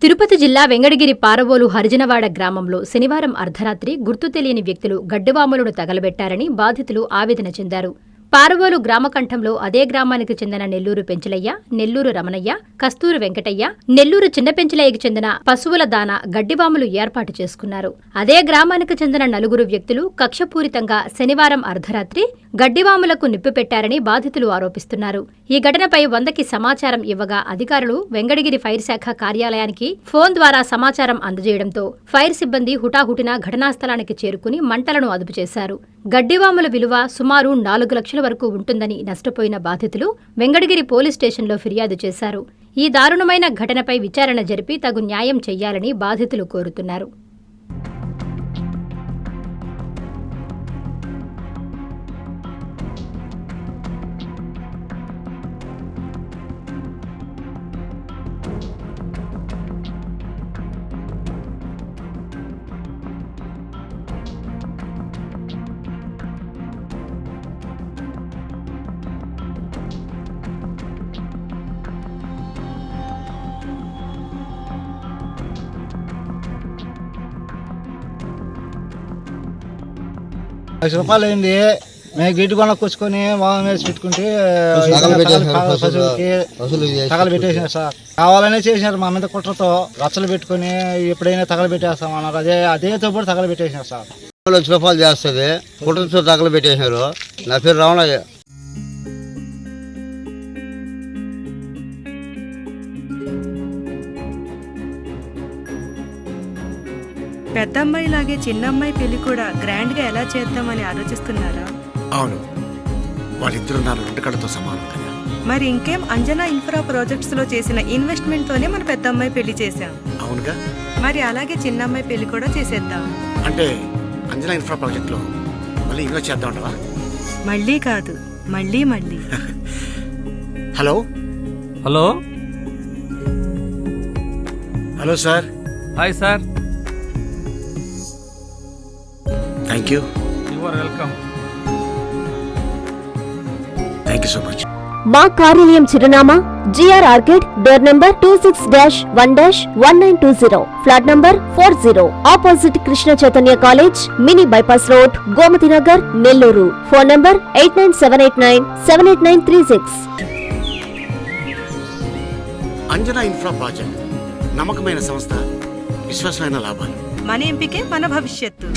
తిరుపతి జిల్లా వెంగడగిరి పారవోలు హరిజనవాడ గ్రామంలో శనివారం అర్ధరాత్రి గుర్తు తెలియని వ్యక్తులు గడ్డివాములను తగలబెట్టారని బాధితులు ఆవేదన చెందారు. పారవోలు గ్రామకంఠంలో అదే గ్రామానికి చెందిన నెల్లూరు పెంచలయ్య, నెల్లూరు రమణయ్య, కస్తూరు వెంకటయ్య, నెల్లూరు చిన్న పెంచలయ్యకి చెందిన పశువుల దాన గడ్డివాములు ఏర్పాటు చేసుకున్నారు. అదే గ్రామానికి చెందిన నలుగురు వ్యక్తులు కక్షపూరితంగా శనివారం అర్ధరాత్రి గడ్డివాములకు నిప్పు పెట్టారని బాధితులు ఆరోపిస్తున్నారు. ఈ ఘటనపై 100కి సమాచారం ఇవ్వగా అధికారులు వెంగడగిరి ఫైర్ శాఖ కార్యాలయానికి ఫోన్ ద్వారా సమాచారం అందజేయడంతో ఫైర్ సిబ్బంది హుటాహుటిన ఘటనా స్థలానికి చేరుకుని మంటలను అదుపు చేశారు. గడ్డివాముల విలువ సుమారు 4 లక్షల వరకు ఉంటుందని నష్టపోయిన బాధితులు వెంగడగిరి పోలీస్ స్టేషన్లో ఫిర్యాదు చేశారు. ఈ దారుణమైన ఘటనపై విచారణ జరిపి తగు న్యాయం చెయ్యాలని బాధితులు కోరుతున్నారు. ₹1,00,000 అయింది. మేము గిడ్డు కొనుక్కొచ్చుకొని వాహనం వేసి పెట్టుకుంటే తగలబెట్టేసినారు సార్. కావాలనే చేసినారు మా మీద కుట్రతో రచ్చలు పెట్టుకుని ఎప్పుడైనా తగలబెట్టేస్తామన్నారు. అదేతో కూడా తగలబెట్టేసినారు సార్. ₹1,00,000 చేస్తుంది, కుట్రతో తగలబెట్టేసినారు. నా పేరు రావణయ్య. పెద్దమ్మాయి లాగే చిన్నమ్మాయి పెళ్లి కూడా గ్రాండ్ గా ఎలా చేద్దామని ఆలోచిస్తున్నారా? అవును, వాళ్ళిద్దరూ నా 2 కళ్ళతో సమానం కదా. మరి ఇంకేం, అంజనా ఇన్ఫ్రా ప్రాజెక్ట్స్ లో చేసిన ఇన్వెస్ట్మెంట్ తోనే మన పెద్దమ్మాయి పెళ్లి చేశాం. అవునుగా, మరి అలాగే చిన్నమ్మాయి పెళ్లి కూడా చేసేద్దాం. అంటే అంజనా ఇన్ఫ్రా ప్రాజెక్ట్ లో మళ్ళీ ఇన్వెస్ట్ చేద్దాం అంటావా? మళ్ళీ కాదు, మళ్ళీ మళ్ళీ. Hello hello hello sir. Hi sir. Thank you. You are welcome. Thank you so much. మా కార్యాలయం చిరునామా GR orchid, door number 26-1-1920, flat number 40, opposite Krishna Chaitanya college, mini bypass road, Gomathi Nagar, Nellore. Phone number 8978978936. Anjana infra project నమ్మకమైన సంస్థ, విశ్వాసమైన లాభాలు. మన ఎంపికే మన భవిష్యత్తు.